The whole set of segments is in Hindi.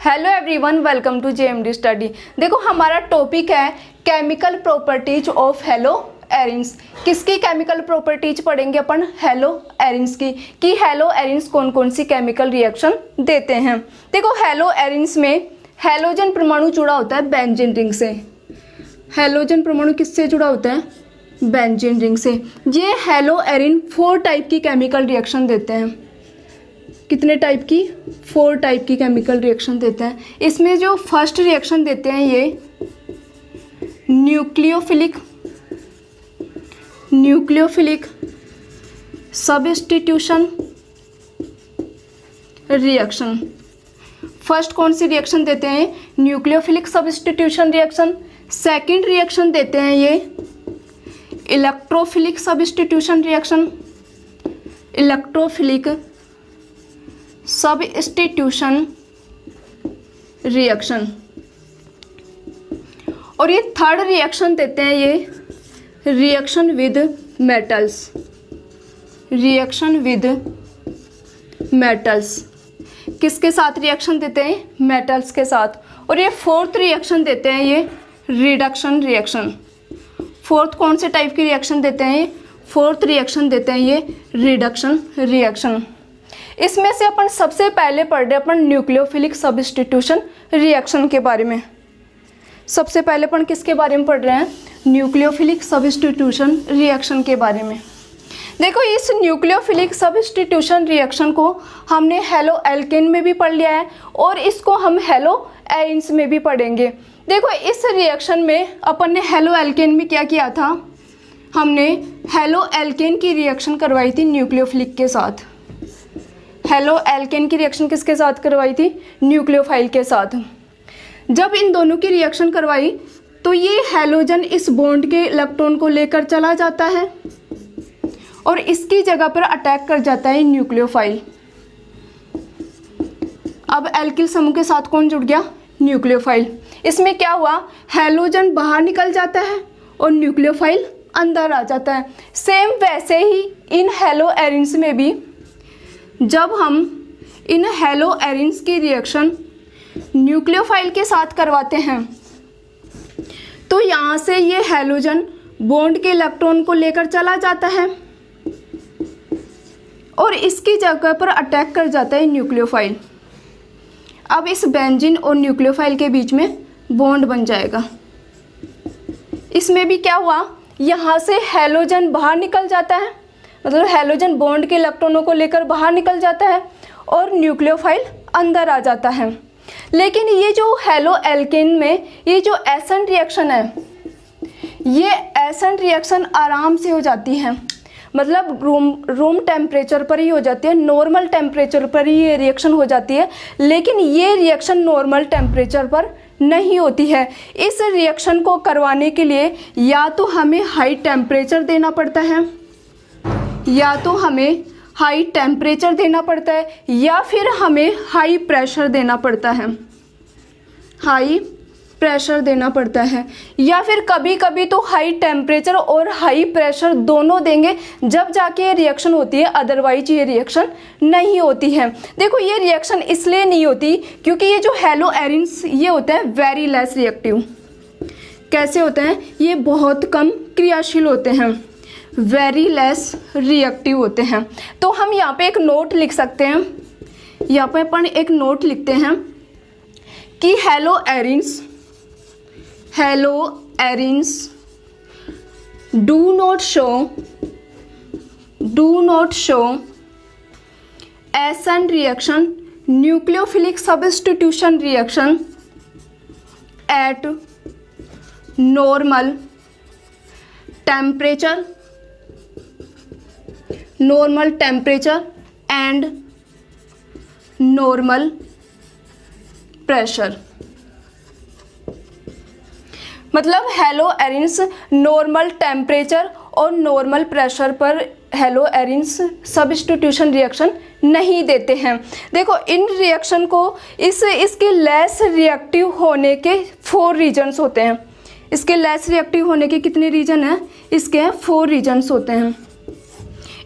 Hello everyone, welcome to JMD study. देखो हमारा टॉपिक है chemical properties of haloarenes. किसकी केमिकल प्रॉपर्टीज पढ़ेंगे अपन? हेलो एरिन्स की, कि हेलो एरिन्स कौन कौन सी केमिकल रिएक्शन देते हैं। देखो हेलो एरिन्स में हेलोजन परमाणु जुड़ा होता है बेंजीन रिंग से। हेलोजन परमाणु किससे जुड़ा होता है? बेंजीन रिंग से। ये हेलो एरिन 4 टाइप की केमिकल रिएक्शन देते हैं। कितने टाइप की? 4 टाइप की केमिकल रिएक्शन देते हैं। इसमें जो फर्स्ट रिएक्शन देते हैं ये न्यूक्लियोफिलिक सब्स्टिट्यूशन रिएक्शन। फर्स्ट कौन सी रिएक्शन देते हैं? Nucleophilic substitution reaction. Second reaction देते हैं ये electrophilic substitution reaction. Electrophilic substitution reaction. और ये थर्ड रिएक्शन देते हैं ये reaction with metals. Reaction with metals किसके साथ रिएक्शन देते हैं? मेटल्स के साथ। और ये फोर्थ रिएक्शन देते हैं ये रिडक्शन रिएक्शन। फोर्थ कौन से टाइप की रिएक्शन देते हैं? फोर्थ रिएक्शन देते हैं ये रिडक्शन रिएक्शन। इसमें से अपन सबसे पहले पढ़ रहे अपन न्यूक्लियोफिलिक सब्स्टिट्यूशन रिएक्शन के बारे में। सबसे पहले अपन किसके बारे में पढ़ रहे हैं? न्यूक्लियोफिलिक सब्स्टिट्यूशन रिएक्शन के बारे में। देखो इस न्यूक्लियोफिलिक सब्स्टिट्यूशन रिएक्शन को हमने हेलो एल्केन में भी पढ़ लिया है और इसको हम हेलो एरिन्स में भी पढ़ेंगे। देखो इस रिएक्शन में अपन ने हेलो एल्केन में क्या किया था? हमने हेलो एल्केन की रिएक्शन करवाई थी न्यूक्लियोफिलिक के साथ। हेलो एल्केन की रिएक्शन किसके साथ करवाई थी? न्यूक्लियोफाइल के साथ। जब इन दोनों की रिएक्शन करवाई तो ये हेलोजन इस बॉन्ड के इलेक्ट्रॉन को लेकर चला जाता है और इसकी जगह पर अटैक कर जाता है न्यूक्लियोफाइल। अब एल्किल समूह के साथ कौन जुड़ गया? न्यूक्लियोफाइल। इसमें क्या हुआ? हेलोजन बाहर निकल जाता है और न्यूक्लियोफाइल अंदर आ जाता है। सेम वैसे ही इन हेलो एरिन्स में भी जब हम इन हेलो एरिन्स की रिएक्शन न्यूक्लियोफाइल के साथ करवाते हैं तो यहाँ से ये हेलोजन बॉन्ड के इलेक्ट्रॉन को लेकर चला जाता है और इसकी जगह पर अटैक कर जाता है न्यूक्लियोफाइल। अब इस बेंजीन और न्यूक्लियोफाइल के बीच में बॉन्ड बन जाएगा। इसमें भी क्या हुआ? यहाँ से हेलोजन बाहर निकल जाता है, मतलब हेलोजन बॉन्ड के इलेक्ट्रॉनों को लेकर बाहर निकल जाता है और न्यूक्लियोफाइल अंदर आ जाता है। लेकिन ये जो हेलो एल्केन में ये जो एसन रिएक्शन है, ये एसन रिएक्शन आराम से हो जाती है, मतलब रूम टेम्परेचर पर ही हो जाती है, नॉर्मल टेम्परेचर पर ही ये रिएक्शन हो जाती है। लेकिन ये रिएक्शन नॉर्मल टेम्परेचर पर नहीं होती है। इस रिएक्शन को करवाने के लिए या तो हमें हाई टेम्परेचर देना पड़ता है, या तो हमें हाई टेम्परेचर देना पड़ता है, या फिर हमें हाई प्रेशर देना पड़ता है। हाई प्रेशर देना पड़ता है, या फिर कभी कभी तो हाई टेम्परेचर और हाई प्रेशर दोनों देंगे जब जाके ये रिएक्शन होती है, अदरवाइज ये रिएक्शन नहीं होती है। देखो ये रिएक्शन इसलिए नहीं होती क्योंकि ये जो हेलो एरिन्स ये होते हैं वेरी लेस रिएक्टिव। कैसे होते हैं? ये बहुत कम क्रियाशील होते हैं, वेरी लेस रिएक्टिव होते हैं। तो हम यहाँ पे एक नोट लिख सकते हैं, यहाँ पे अपन एक नोट लिखते हैं कि hello arenes do not show essence reaction nucleophilic substitution reaction at normal temperature and normal pressure. मतलब हेलो एरिन्स नॉर्मल टेम्परेचर और नॉर्मल प्रेशर पर हेलो एरिन्स सब्स्टिट्यूशन रिएक्शन नहीं देते हैं। देखो इन रिएक्शन को इसके लेस रिएक्टिव होने के 4 रीजन्स होते हैं। इसके लेस रिएक्टिव होने के कितने रीजन हैं? इसके 4 रीजन्स होते हैं।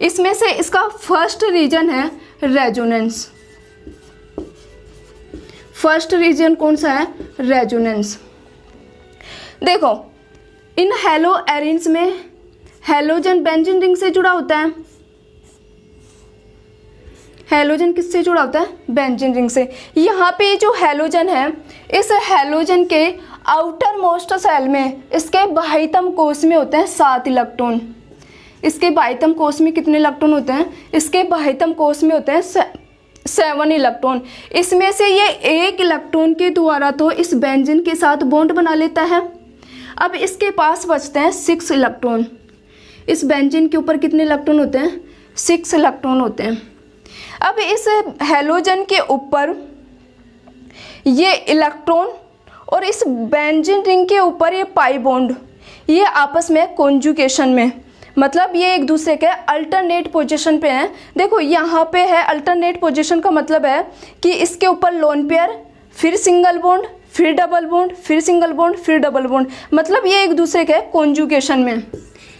इसमें से इसका फर्स्ट रीजन है रेजोनेंस। फर्स्ट रीजन कौन सा है? रेजोनेंस। देखो इन हेलो एरिन्स में हैलोजन बेंजीन रिंग से जुड़ा होता है। हैलोजन किससे जुड़ा होता है? बेंजीन रिंग से। यहाँ पे जो हैलोजन है, इस हैलोजन के आउटर मोस्ट सेल में, इसके बाह्यतम कोश में होते हैं 7 इलेक्ट्रॉन। इसके बाह्यतम कोश में कितने इलेक्ट्रॉन होते हैं? इसके बाह्यतम कोश में होते हैं 7 इलेक्ट्रॉन। इसमें से ये 1 इलेक्ट्रॉन के द्वारा तो इस बेंजीन के साथ बॉन्ड बना लेता है। अब इसके पास बचते हैं 6 इलेक्ट्रॉन। इस बेंजीन के ऊपर कितने इलेक्ट्रॉन होते हैं? 6 इलेक्ट्रॉन होते हैं। अब इस हैलोजन के ऊपर ये इलेक्ट्रॉन और इस बेंजीन रिंग के ऊपर ये पाई बॉन्ड, ये आपस में कॉन्जुगेशन में, मतलब ये एक दूसरे के अल्टरनेट पोजीशन पे हैं। देखो यहाँ पे है अल्टरनेट पोजीशन का मतलब है कि इसके ऊपर लोन पेयर, फिर सिंगल बॉन्ड, फिर डबल बॉन्ड, फिर सिंगल बॉन्ड, फिर डबल बॉन्ड, मतलब ये एक दूसरे के कॉन्जुगेशन में,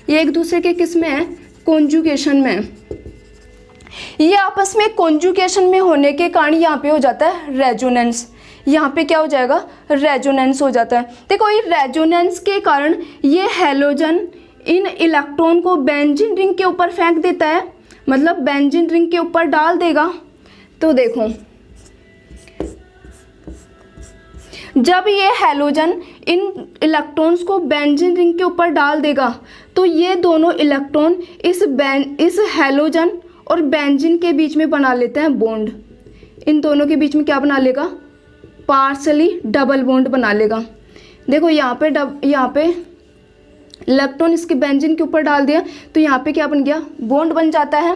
ये एक दूसरे के किस में है? कॉन्जुगेशन में। ये आपस में कॉन्जुगेशन में होने के कारण यहाँ पे हो जाता है रेजोनेंस। यहाँ पे क्या हो जाएगा? रेजोनेंस हो जाता है। देखो ये रेजोनेंस के कारण ये हैलोजन इन इलेक्ट्रॉन को बेंजीन रिंग के ऊपर फेंक देता है, मतलब बेंजीन रिंग के ऊपर डाल देगा। तो देखो जब ये हैलोजन इन इलेक्ट्रॉन्स को बेंजीन रिंग के ऊपर डाल देगा तो ये दोनों इलेक्ट्रॉन इस हैलोजन और बेंजीन के बीच में बना लेते हैं बॉन्ड। इन दोनों के बीच में क्या बना लेगा? पार्शली डबल बॉन्ड बना लेगा। देखो यहाँ पे इलेक्ट्रॉन इसके बेंजीन के ऊपर डाल दिया तो यहाँ पे क्या बन गया? बॉन्ड बन जाता है।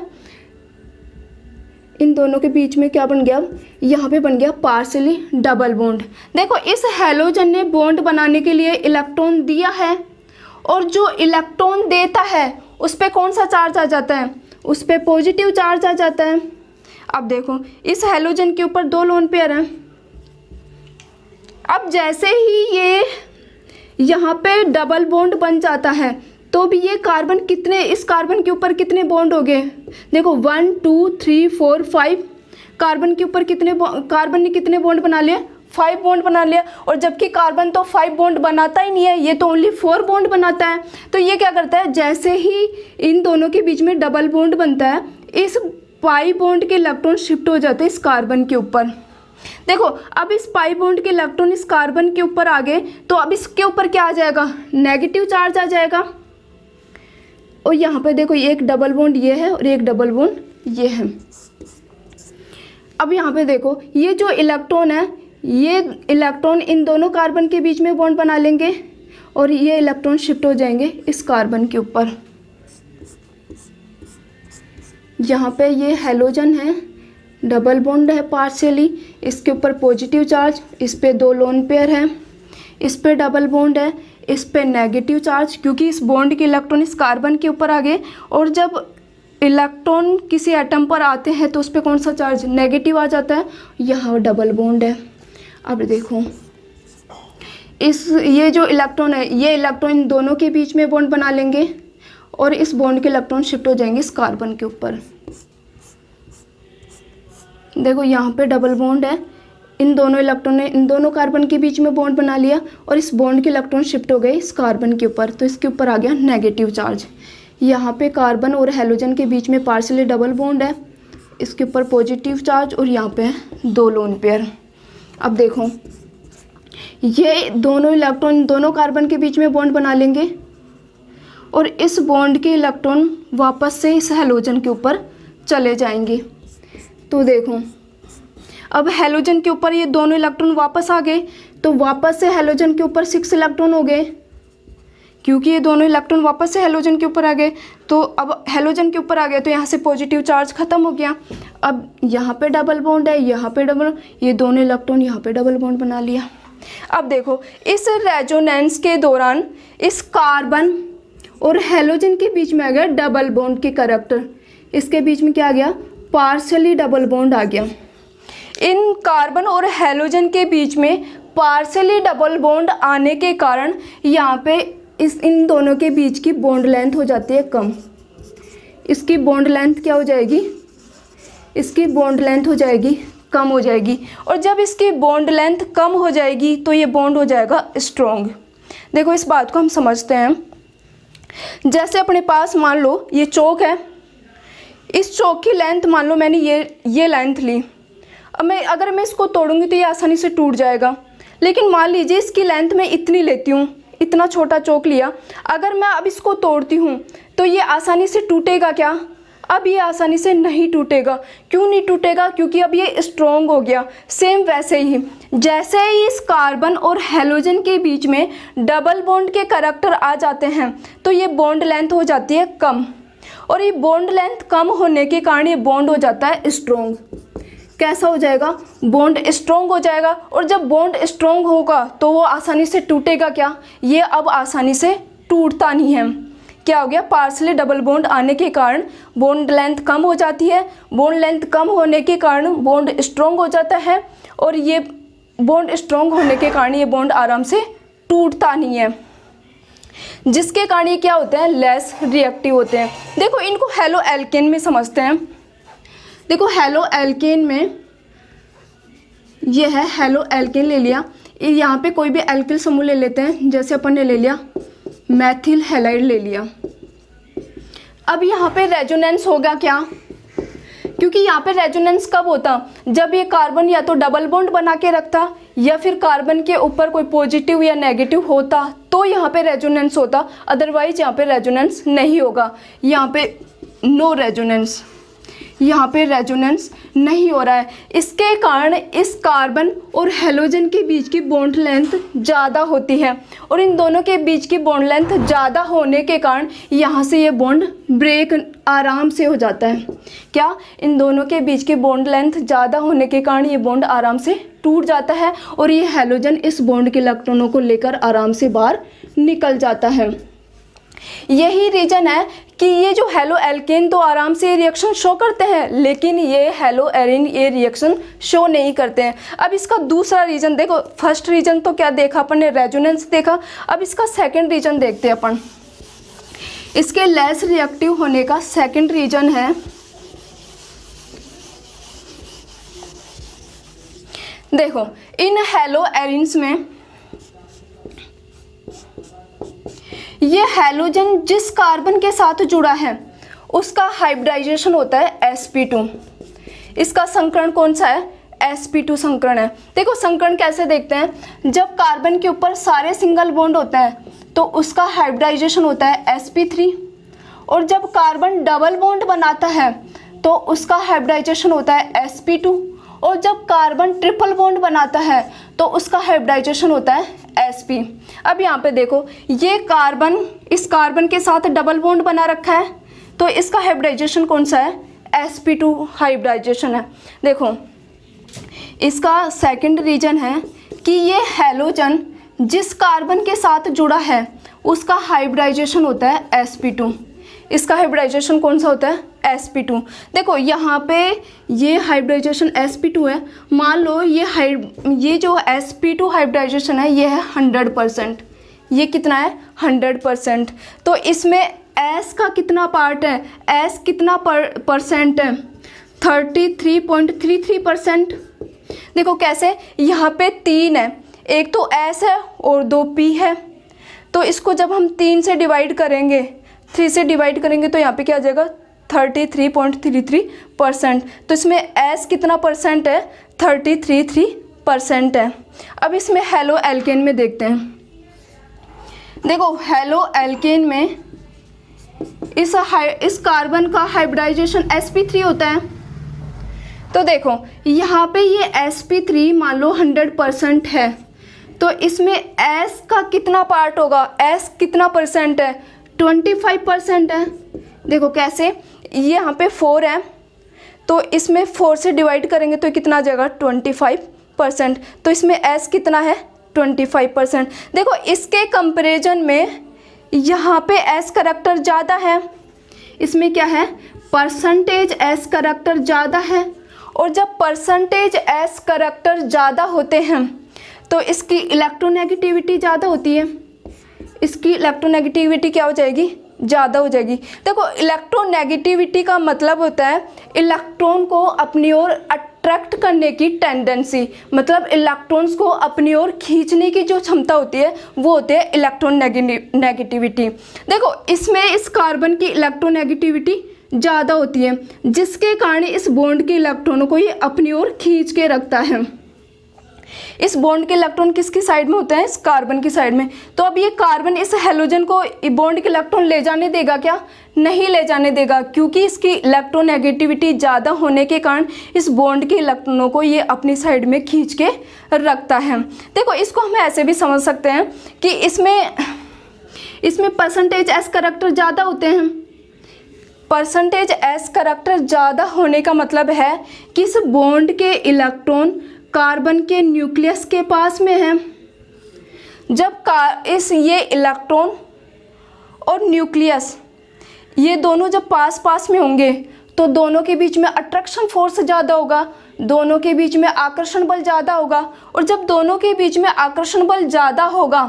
इन दोनों के बीच में क्या बन गया? यहाँ पे बन गया पार्शली डबल बॉन्ड। देखो इस हैलोजन ने बॉन्ड बनाने के लिए इलेक्ट्रॉन दिया है और जो इलेक्ट्रॉन देता है उस पर कौन सा चार्ज आ जाता है? उस पर पॉजिटिव चार्ज आ जाता है। अब देखो इस हैलोजन के ऊपर 2 लोन पेयर हैं। अब जैसे ही ये यहाँ पे डबल बॉन्ड बन जाता है तो भी ये कार्बन इस कार्बन के ऊपर कितने बॉन्ड हो गए? देखो 1 2 3 4 5 कार्बन के ऊपर कार्बन ने कितने बॉन्ड बना लिए? 5 बॉन्ड बना लिया। और जबकि कार्बन तो 5 बॉन्ड बनाता ही नहीं है, ये तो ओनली 4 बॉन्ड बनाता है। तो ये क्या करता है? जैसे ही इन दोनों के बीच में डबल बॉन्ड बनता है, इस पाई बॉन्ड के इलेक्ट्रॉन शिफ्ट हो जाते हैं इस कार्बन के ऊपर। देखो अब इस पाई बॉन्ड के इलेक्ट्रॉन इस कार्बन के ऊपर आ गए तो अब इसके ऊपर क्या आ जाएगा? नेगेटिव चार्ज आ जाएगा। और यहाँ पे देखो एक डबल बॉन्ड ये है और एक डबल बॉन्ड ये है। अब यहाँ पे देखो ये जो इलेक्ट्रॉन है, ये इलेक्ट्रॉन इन दोनों कार्बन के बीच में बॉन्ड बना लेंगे और ये इलेक्ट्रॉन शिफ्ट हो जाएंगे इस कार्बन के ऊपर। यहाँ पे ये हैलोजन है, डबल बॉन्ड है पार्शियली, इसके ऊपर पॉजिटिव चार्ज, इस पे 2 लोन पेयर है, इस पे डबल बॉन्ड है, इस पे नेगेटिव चार्ज, क्योंकि इस बॉन्ड के इलेक्ट्रॉन इस कार्बन के ऊपर आ गए। और जब इलेक्ट्रॉन किसी एटम पर आते हैं तो उस पर कौन सा चार्ज? नेगेटिव आ जाता है। यहाँ डबल बॉन्ड है। अब देखो ये जो इलेक्ट्रॉन है, ये इलेक्ट्रॉन इन दोनों के बीच में बॉन्ड बना लेंगे और इस बॉन्ड के इलेक्ट्रॉन शिफ्ट हो जाएंगे इस कार्बन के ऊपर। देखो यहाँ पे डबल बॉन्ड है, इन दोनों इलेक्ट्रॉन ने इन दोनों कार्बन के बीच में बॉन्ड बना लिया और इस बॉन्ड के इलेक्ट्रॉन शिफ्ट हो गए इस कार्बन के ऊपर, तो इसके ऊपर आ गया नेगेटिव चार्ज। यहाँ पे कार्बन और हैलोजन के बीच में पार्शियली डबल बॉन्ड है, इसके ऊपर पॉजिटिव चार्ज और यहाँ पे 2 लोन पेयर। अब देखो ये दोनों इलेक्ट्रॉन दोनों कार्बन के बीच में बॉन्ड बना लेंगे और इस बॉन्ड के इलेक्ट्रॉन वापस से इस हैलोजन के ऊपर चले जाएंगे। तो देखो अब हैलोजन के ऊपर ये दोनों इलेक्ट्रॉन वापस आ गए तो वापस से हैलोजन के ऊपर 6 इलेक्ट्रॉन हो गए, क्योंकि ये दोनों इलेक्ट्रॉन वापस से हैलोजन के ऊपर आ गए। तो अब हैलोजन के ऊपर आ गए तो यहाँ से पॉजिटिव चार्ज खत्म हो गया। अब यहाँ पे डबल बॉन्ड है, यहाँ पे डबल, ये दोनों इलेक्ट्रॉन यहाँ पे डबल बॉन्ड बना लिया। अब देखो इस रेजोनेंस के दौरान इस कार्बन और हैलोजन के बीच में आ गया डबल बॉन्ड के करैक्टर, इसके बीच में क्या आ गया? पार्शियली डबल बॉन्ड आ गया। इन कार्बन और हैलोजन के बीच में पार्शियली डबल बॉन्ड आने के कारण यहाँ पे इन दोनों के बीच की बॉन्ड लेंथ हो जाती है कम। इसकी बॉन्ड लेंथ क्या हो जाएगी? इसकी बॉन्ड लेंथ हो जाएगी कम हो जाएगी, और जब इसकी बॉन्ड लेंथ कम हो जाएगी तो ये बॉन्ड हो जाएगा स्ट्रॉन्ग। देखो इस बात को हम समझते हैं। जैसे अपने पास मान लो ये चौक है, इस चौक की लेंथ मान लो मैंने ये लेंथ ली। अब अगर मैं इसको तोड़ूंगी तो ये आसानी से टूट जाएगा, लेकिन मान लीजिए इसकी लेंथ मैं इतनी लेती हूँ, इतना छोटा चौक लिया, अगर मैं अब इसको तोड़ती हूँ तो ये आसानी से टूटेगा क्या? अब ये आसानी से नहीं टूटेगा। क्यों नहीं टूटेगा? क्योंकि अब ये स्ट्रॉन्ग हो गया। सेम वैसे ही जैसे ही इस कार्बन और हेलोजन के बीच में डबल बॉन्ड के करैक्टर आ जाते हैं तो ये बॉन्ड लेंथ हो जाती है कम, और ये बॉन्ड लेंथ कम होने के कारण ये बॉन्ड हो जाता है स्ट्रॉन्ग। कैसा हो जाएगा? बॉन्ड स्ट्रॉन्ग हो जाएगा। और जब बॉन्ड स्ट्रॉन्ग होगा तो वो आसानी से टूटेगा क्या? ये अब आसानी से टूटता नहीं है। क्या हो गया? पार्शियली डबल बॉन्ड आने के कारण बॉन्ड लेंथ कम हो जाती है। बॉन्ड लेंथ कम होने के कारण बॉन्ड स्ट्रॉन्ग हो जाता है, और ये बॉन्ड स्ट्रॉन्ग होने के कारण ये बॉन्ड आराम से टूटता नहीं है, जिसके कारण ये क्या होते हैं? लेस रिएक्टिव होते हैं। देखो इनको हेलो एल्केन में समझते हैं। देखो हेलो एल्केन में ये है हेलो एल्केन ले लिया, यहाँ पे कोई भी एल्किल समूह ले लेते हैं। जैसे अपन ने ले लिया मैथिल हैलाइड ले लिया। अब यहाँ पे रेजोनेंस होगा क्या? क्योंकि यहाँ पे रेजोनेंस कब होता? जब ये कार्बन या तो डबल बॉन्ड बना के रखता या फिर कार्बन के ऊपर कोई पॉजिटिव या नेगेटिव होता तो यहाँ पे रेजोनेंस होता, अदरवाइज यहाँ पे रेजोनेंस नहीं होगा। यहाँ पे नो रेजोनेंस, यहाँ पे रेजोनेंस नहीं हो रहा है। इसके कारण इस कार्बन और हेलोजन के बीच की बॉन्ड लेंथ ज़्यादा होती है, और इन दोनों के बीच की बॉन्ड लेंथ ज़्यादा होने के कारण यहाँ से ये बॉन्ड ब्रेक आराम से हो जाता है। क्या? इन दोनों के बीच की बॉन्ड लेंथ ज़्यादा होने के कारण ये बॉन्ड आराम से टूट जाता है, और ये हेलोजन इस बॉन्ड के इलेक्ट्रॉनों को लेकर आराम से बाहर निकल जाता है। यही रीज़न है कि ये जो हेलो एल्केन तो आराम से रिएक्शन शो करते हैं, लेकिन ये हेलो एरिन ये रिएक्शन शो नहीं करते हैं। अब इसका दूसरा रीज़न देखो। फर्स्ट रीज़न तो क्या देखा अपन ने? रेजोनेंस देखा। अब इसका सेकंड रीज़न देखते हैं अपन। इसके लेस रिएक्टिव होने का सेकंड रीज़न है, देखो इन हेलो एरिन्स में ये हेलोजन जिस कार्बन के साथ जुड़ा है उसका हाइब्रिडाइजेशन होता है sp2। इसका संकरण कौन सा है? sp2 संकरण है। देखो संकरण कैसे देखते हैं? जब कार्बन के ऊपर सारे सिंगल बॉन्ड होते हैं तो उसका हाइब्रिडाइजेशन होता है sp3, और जब कार्बन डबल बॉन्ड बनाता है तो उसका हाइब्रिडाइजेशन होता है sp2, और जब कार्बन ट्रिपल बॉन्ड बनाता है तो उसका हाइब्रिडाइजेशन होता है sp। अब यहाँ पे देखो ये कार्बन इस कार्बन के साथ डबल बॉन्ड बना रखा है तो इसका हाइब्रिडाइजेशन कौन सा है? sp2 हाइब्रिडाइजेशन है। देखो इसका सेकंड रीजन है कि ये हेलोजन जिस कार्बन के साथ जुड़ा है उसका हाइब्रिडाइजेशन होता है sp2। इसका हाइब्रिडाइजेशन कौन सा होता है? sp2। देखो यहाँ पे ये हाइब्रिडाइजेशन sp2 है। मान लो ये जो sp2 हाइब्रिडाइजेशन है ये है 100%। ये कितना है? 100%। तो इसमें s का कितना पार्ट है? s कितना परसेंट है? 33.33%। देखो कैसे? यहाँ पे 3 है, एक तो s है और 2 p है। तो इसको जब हम 3 से डिवाइड करेंगे, 3 से डिवाइड करेंगे तो यहाँ पे क्या आ जाएगा? 33.33%। तो इसमें s कितना परसेंट है? 33% है। अब इसमें हेलो एल्केन में देखते हैं। देखो हेलो एल्केन में इस कार्बन का हाइब्रिडाइजेशन sp3 होता है। तो देखो यहाँ पे ये sp3 मान लो 100% है, तो इसमें s का कितना पार्ट होगा? s कितना परसेंट है? 25% है। देखो कैसे? ये यहाँ पे 4 है तो इसमें 4 से डिवाइड करेंगे तो कितना आ जाएगा? 25%। तो इसमें s कितना है? 25%। देखो इसके कंपैरिजन में यहाँ पे s करैक्टर ज़्यादा है। इसमें क्या है? परसेंटेज s करैक्टर ज़्यादा है, और जब परसेंटेज s करैक्टर ज़्यादा होते हैं तो इसकी इलेक्ट्रोनेगेटिविटी ज़्यादा होती है। इसकी इलेक्ट्रोनेगेटिविटी क्या हो जाएगी? ज़्यादा हो जाएगी। देखो इलेक्ट्रोनेगेटिविटी का मतलब होता है इलेक्ट्रॉन को अपनी ओर अट्रैक्ट करने की टेंडेंसी, मतलब इलेक्ट्रॉन्स को अपनी ओर खींचने की जो क्षमता होती है वो होती है इलेक्ट्रोनेगेटिविटी। देखो इसमें इस कार्बन की इलेक्ट्रोनेगेटिविटी ज़्यादा होती है, जिसके कारण इस बॉन्ड के इलेक्ट्रॉनों को ये अपनी ओर खींच के रखता है। इस बॉन्ड के इलेक्ट्रॉन किसकी साइड में होते हैं? इस कार्बन की साइड में। तो अब ये कार्बन इस हेलोजन को बॉन्ड के इलेक्ट्रॉन ले जाने देगा क्या? नहीं ले जाने देगा, क्योंकि इसकी इलेक्ट्रोनेगेटिविटी ज़्यादा होने के कारण इस बॉन्ड के इलेक्ट्रॉनों को ये अपनी साइड में खींच के रखता है। देखो इसको हम ऐसे भी समझ सकते हैं कि इसमें परसेंटेज एस करैक्टर ज़्यादा होते हैं। परसेंटेज एस करैक्टर ज़्यादा होने का मतलब है कि इस बॉन्ड के इलेक्ट्रॉन कार्बन के न्यूक्लियस के पास में है। जब ये इलेक्ट्रॉन और न्यूक्लियस ये दोनों जब पास पास में होंगे तो दोनों के बीच में अट्रैक्शन फोर्स ज़्यादा होगा, दोनों के बीच में आकर्षण बल ज़्यादा होगा। और जब दोनों के बीच में आकर्षण बल ज़्यादा होगा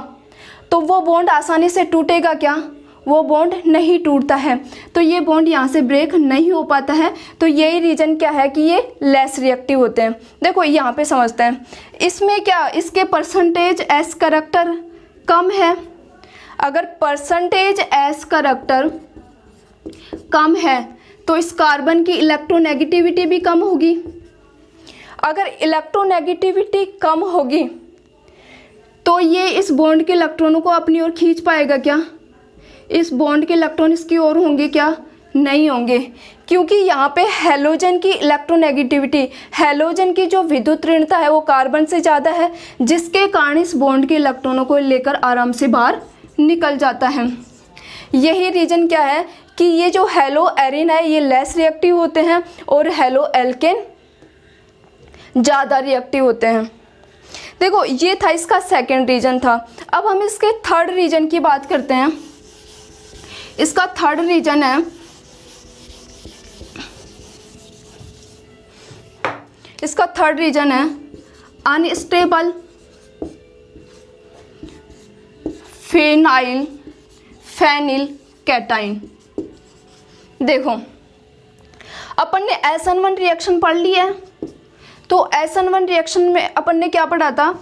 तो वो बॉन्ड आसानी से टूटेगा क्या? वो बॉन्ड नहीं टूटता है। तो ये बॉन्ड यहाँ से ब्रेक नहीं हो पाता है। तो यही रीज़न क्या है कि ये लेस रिएक्टिव होते हैं। देखो यहाँ पे समझते हैं, इसमें क्या इसके परसेंटेज एस करैक्टर कम है। अगर परसेंटेज एस करैक्टर कम है तो इस कार्बन की इलेक्ट्रोनेगेटिविटी भी कम होगी। अगर इलेक्ट्रोनेगेटिविटी कम होगी तो ये इस बॉन्ड के इलेक्ट्रॉनों को अपनी ओर खींच पाएगा क्या? इस बॉन्ड के इलेक्ट्रॉन इसकी ओर होंगे क्या? नहीं होंगे, क्योंकि यहाँ पे हैलोजन की इलेक्ट्रोनेगेटिविटी, हैलोजन की जो विद्युत ऋणता है वो कार्बन से ज़्यादा है, जिसके कारण इस बॉन्ड के इलेक्ट्रॉनों को लेकर आराम से बाहर निकल जाता है। यही रीज़न क्या है कि ये जो हैलो एरिन है ये लेस रिएक्टिव होते हैं और हैलो एल्केन ज़्यादा रिएक्टिव होते हैं। देखो ये था इसका सेकेंड रीजन था। अब हम इसके थर्ड रीजन की बात करते हैं। इसका थर्ड रीजन है, इसका थर्ड रीजन है अनस्टेबल फेनिल कैटाइन। देखो अपन ने SN1 रिएक्शन पढ़ लिया है, तो SN1 रिएक्शन में अपन ने क्या पढ़ा था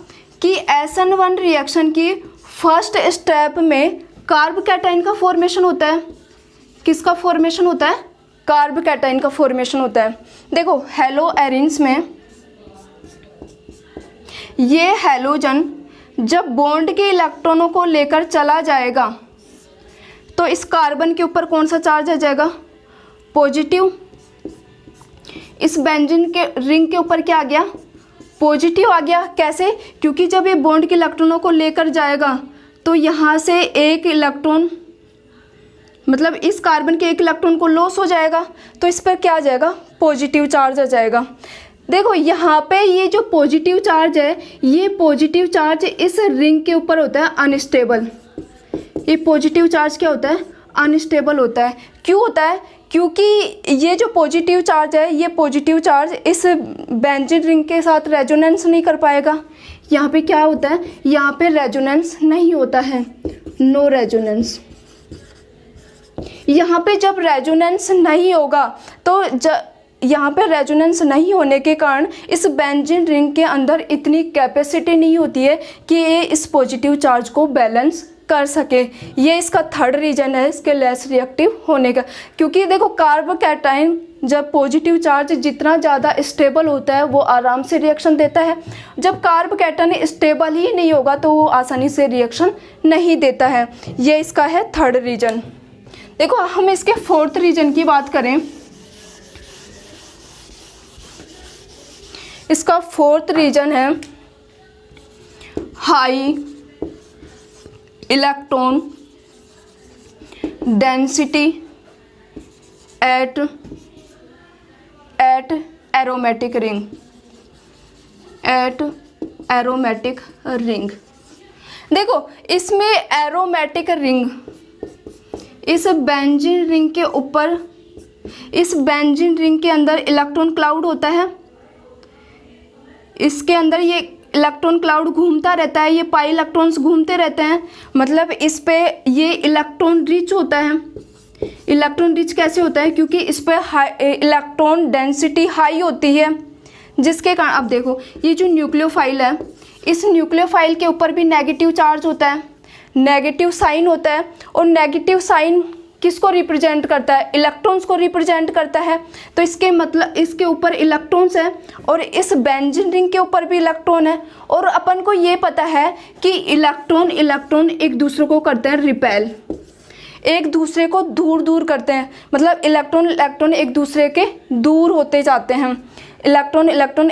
कि SN1 रिएक्शन की फर्स्ट स्टेप में कार्ब कैटाइन का फॉर्मेशन होता है। किसका फॉर्मेशन होता है? कार्ब कैटाइन का फॉर्मेशन होता है। देखो हैलो एरिन्स में ये हैलोजन जब बॉन्ड के इलेक्ट्रॉनों को लेकर चला जाएगा तो इस कार्बन के ऊपर कौन सा चार्ज आ जाएगा? पॉजिटिव। इस बेंजीन के रिंग के ऊपर क्या आ गया? पॉजिटिव आ गया। कैसे? क्योंकि जब ये बॉन्ड के इलेक्ट्रॉनों को लेकर जाएगा तो यहाँ से एक इलेक्ट्रॉन, मतलब इस कार्बन के एक इलेक्ट्रॉन को लॉस हो जाएगा, तो इस पर क्या आ जाएगा? पॉजिटिव चार्ज आ जाएगा। देखो यहाँ पे ये जो पॉजिटिव चार्ज है, ये पॉजिटिव चार्ज इस रिंग के ऊपर होता है अनस्टेबल। ये पॉजिटिव चार्ज क्या होता है? अनस्टेबल होता है। क्यों होता है? क्योंकि ये जो पॉजिटिव चार्ज है, ये पॉजिटिव चार्ज इस बेंजीन रिंग के साथ रेजोनेंस नहीं कर पाएगा। यहाँ पे क्या होता है? यहाँ पे रेजोनेंस नहीं होता है, नो रेजोनेंस। यहाँ पे जब रेजोनेंस नहीं होगा तो यहाँ पे रेजोनेंस नहीं होने के कारण इस बेंजीन रिंग के अंदर इतनी कैपेसिटी नहीं होती है कि ये इस पॉजिटिव चार्ज को बैलेंस कर सके। ये इसका थर्ड रीजन है इसके लेस रिएक्टिव होने का। क्योंकि देखो कार्ब कैटाइन जब पॉजिटिव चार्ज जितना ज़्यादा स्टेबल होता है वो आराम से रिएक्शन देता है। जब कार्ब कैटाइन स्टेबल ही नहीं होगा तो वो आसानी से रिएक्शन नहीं देता है। ये इसका है थर्ड रीजन। देखो हम इसके फोर्थ रीजन की बात करें। इसका फोर्थ रीजन है high electron density at aromatic ring. देखो इसमें एरोमेटिक रिंग, इस बेंजीन रिंग के ऊपर, इस बेंजीन रिंग के अंदर इलेक्ट्रॉन क्लाउड होता है। इसके अंदर ये इलेक्ट्रॉन क्लाउड घूमता रहता है, ये पाई इलेक्ट्रॉन्स घूमते रहते हैं। मतलब इस पे ये इलेक्ट्रॉन रिच होता है। इलेक्ट्रॉन रिच कैसे होता है? क्योंकि इस पर इलेक्ट्रॉन डेंसिटी हाई होती है, जिसके कारण अब देखो ये जो न्यूक्लियोफाइल है, इस न्यूक्लियोफाइल के ऊपर भी नेगेटिव चार्ज होता है, नेगेटिव साइन होता है। और नेगेटिव साइन किसको रिप्रेजेंट करता है? इलेक्ट्रॉन्स को रिप्रेजेंट करता है। तो इसके मतलब इसके ऊपर इलेक्ट्रॉन्स है और इस बेंजीन रिंग के ऊपर भी इलेक्ट्रॉन है। और अपन को ये पता है कि इलेक्ट्रॉन एक दूसरे को करते हैं रिपेल, एक दूसरे को दूर दूर करते हैं। मतलब इलेक्ट्रॉन एक दूसरे के दूर होते जाते हैं। इलेक्ट्रॉन इलेक्ट्रॉन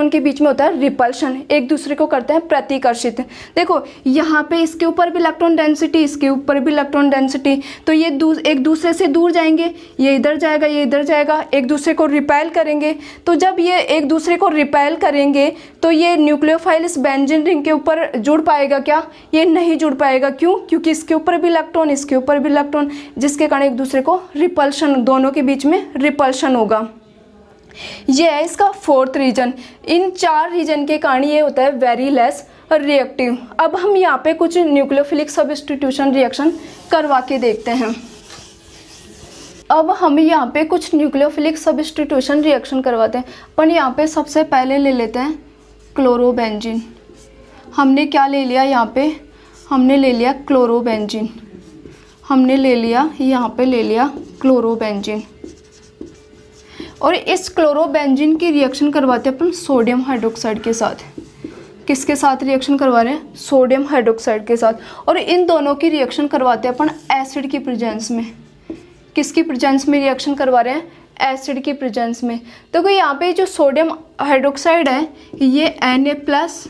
के बीच में होता है रिपल्शन, एक दूसरे को करते हैं प्रतिकर्षित। देखो यहाँ पे इसके ऊपर भी इलेक्ट्रॉन डेंसिटी, इसके ऊपर भी इलेक्ट्रॉन डेंसिटी, तो ये एक दूसरे से दूर जाएंगे, ये इधर जाएगा, ये इधर जाएगा, एक दूसरे को रिपेल करेंगे। तो जब ये एक दूसरे को रिपेल करेंगे तो ये न्यूक्लियोफाइल इस बेंजीन रिंग के ऊपर जुड़ पाएगा क्या? ये नहीं जुड़ पाएगा। क्यों? क्योंकि इसके ऊपर भी इलेक्ट्रॉन, इसके ऊपर भी इलेक्ट्रॉन, जिसके कारण एक दूसरे को रिपल्शन, दोनों के बीच में रिपल्शन होगा। ये है इसका फोर्थ रीजन। इन 4 रीजन के कारण ये होता है वेरी लेस रिएक्टिव। अब हम यहाँ पे कुछ न्यूक्लियोफिलिक सब्स्टिट्यूशन रिएक्शन करवा के देखते हैं। अब हम यहाँ पे कुछ न्यूक्लियोफिलिक सब्स्टिट्यूशन रिएक्शन करवाते हैं। अपन यहाँ पे सबसे पहले ले लेते हैं क्लोरोबेंजीन। हमने क्या ले लिया यहाँ पे? हमने ले लिया क्लोरोबेंजीन। हमने ले लिया यहाँ पे ले लिया क्लोरोबेंजीन। और इस क्लोरोबेंजीन की रिएक्शन करवाते हैं अपन सोडियम हाइड्रोक्साइड के साथ। किसके साथ रिएक्शन करवा रहे हैं? सोडियम हाइड्रोक्साइड के साथ। और इन दोनों की रिएक्शन करवाते हैं अपन एसिड की प्रेजेंस में। किसकी प्रेजेंस में रिएक्शन करवा रहे हैं? एसिड की प्रेजेंस में। तो यहाँ पे जो सोडियम हाइड्रोक्साइड है ये Na+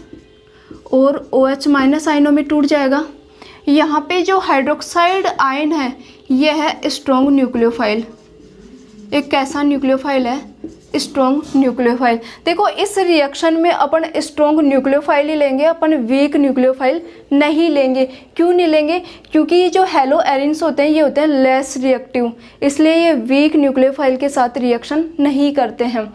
और OH- आयनों में टूट जाएगा। यहाँ पे जो हाइड्रोक्साइड आयन है ये है स्ट्रॉन्ग न्यूक्लियोफाइल। एक कैसा न्यूक्लियोफाइल है? Strong nucleophile. देखो इस रिएक्शन में अपन स्ट्रॉन्ग न्यूक्लियोफाइल ही लेंगे, अपन वीक न्यूक्लियोफाइल नहीं लेंगे। क्यों नहीं लेंगे? क्योंकि ये जो हेलो एरिन्स होते हैं ये होते हैं लेस रिएक्टिव, इसलिए ये वीक न्यूक्लियोफाइल के साथ रिएक्शन नहीं करते हैं।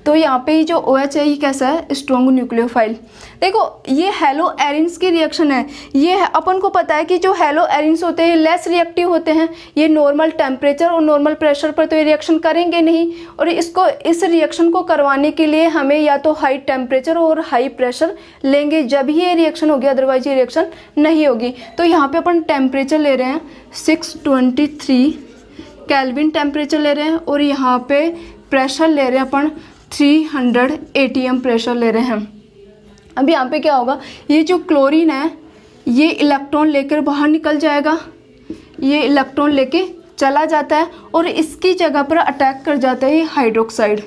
तो यहाँ पे जो OH है ये कैसा है? Strong nucleophile. देखो ये हेलो एरिन्स की रिएक्शन है। ये अपन को पता है कि जो हेलो एरिन्स होते हैं ये लेस रिएक्टिव होते हैं। ये नॉर्मल टेम्परेचर और नॉर्मल प्रेशर पर तो ये रिएक्शन करेंगे नहीं। और इस रिएक्शन को करवाने के लिए हमें या तो हाई टेम्परेचर और हाई प्रेशर लेंगे, जब ही ये रिएक्शन होगी, अदरवाइज ये रिएक्शन नहीं होगी। तो यहाँ पे अपन टेम्परेचर ले रहे हैं 623 केल्विन टेम्परेचर ले रहे हैं। और यहाँ पे प्रेशर ले रहे हैं अपन 300 ATM प्रेशर ले रहे हैं। अब यहाँ पे क्या होगा? ये जो क्लोरीन है ये इलेक्ट्रॉन लेकर बाहर निकल जाएगा, ये इलेक्ट्रॉन लेके चला जाता है और इसकी जगह पर अटैक कर जाता है ये हाइड्रोक्साइड।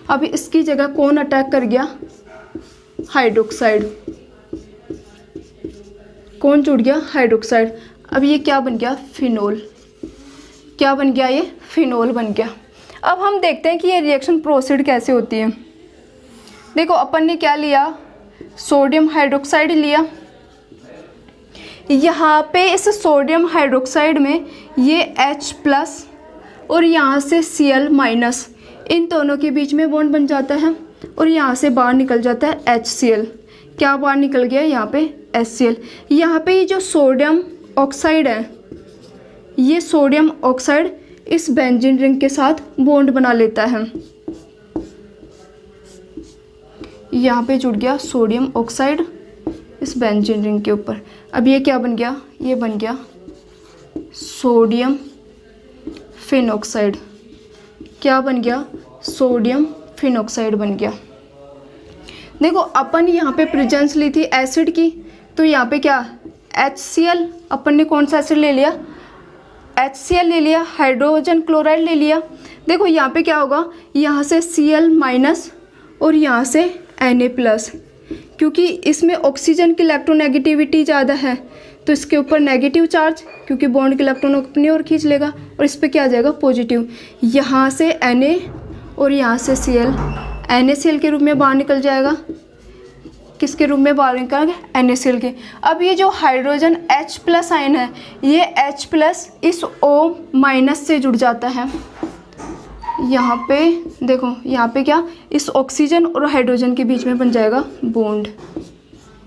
अब इसकी जगह कौन अटैक कर गया? हाइड्रोक्साइड। कौन जुड़ गया? हाइड्रोक्साइड। अब ये क्या बन गया? फिनोल। क्या बन गया? ये फिनोल बन गया। अब हम देखते हैं कि ये रिएक्शन प्रोसीड कैसे होती है। देखो अपन ने क्या लिया? सोडियम हाइड्रोक्साइड लिया। यहाँ पे इस सोडियम हाइड्रोक्साइड में ये H+ और यहाँ से Cl-, इन दोनों के बीच में बॉन्ड बन जाता है और यहाँ से बाहर निकल जाता है HCl। क्या बाहर निकल गया? यहाँ पे HCl। यहाँ पे ये जो सोडियम ऑक्साइड है ये सोडियम ऑक्साइड इस बेंजीन रिंग के साथ बॉन्ड बना लेता है। यहाँ पे जुड़ गया सोडियम ऑक्साइड इस बेंजीन रिंग के ऊपर। अब ये क्या बन गया? ये बन गया सोडियम फिनॉक्साइड। क्या बन गया? सोडियम फिनॉक्साइड बन गया। देखो अपन यहाँ पे प्रेजेंस ली थी एसिड की, तो यहाँ पे क्या? HCl। अपन ने कौन सा एसिड ले लिया? HCl ले लिया, हाइड्रोजन क्लोराइड ले लिया। देखो यहाँ पे क्या होगा? यहाँ से Cl- और यहाँ से Na+, क्योंकि इसमें ऑक्सीजन की इलेक्ट्रोनेगेटिविटी ज़्यादा है तो इसके ऊपर नेगेटिव चार्ज, क्योंकि बॉन्ड के इलेक्ट्रॉन अपनी ओर खींच लेगा, और इस पर क्या आ जाएगा? पॉजिटिव। यहाँ से Na और यहाँ से Cl, NaCl के रूप में बाहर निकल जाएगा। किसके रूप में बाहर निकलेगा? NaCl के। अब ये जो हाइड्रोजन H+ आयन है ये H+ इस O- से जुड़ जाता है। यहाँ पे देखो, यहाँ पे क्या? इस ऑक्सीजन और हाइड्रोजन के बीच में बन जाएगा बॉन्ड।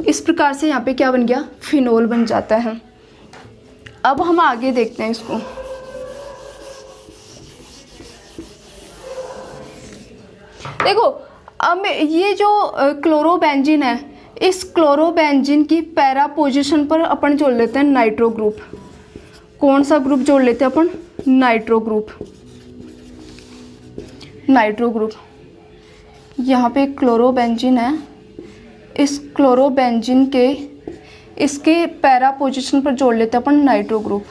इस प्रकार से यहाँ पे क्या बन गया? फिनोल बन जाता है। अब हम आगे देखते हैं इसको। देखो अब ये जो क्लोरोबेंजीन है, इस क्लोरोबेंजीन की पैरा पोजीशन पर अपन जोड़ लेते हैं नाइट्रो ग्रुप। कौन सा ग्रुप जोड़ लेते हैं अपन? Nitro group. नाइट्रो ग्रुप, यहाँ पे क्लोरोबेंजीन है, इस क्लोरोबेंजीन के इसके पैरा पोजीशन पर जोड़ लेते हैं अपन नाइट्रो ग्रुप।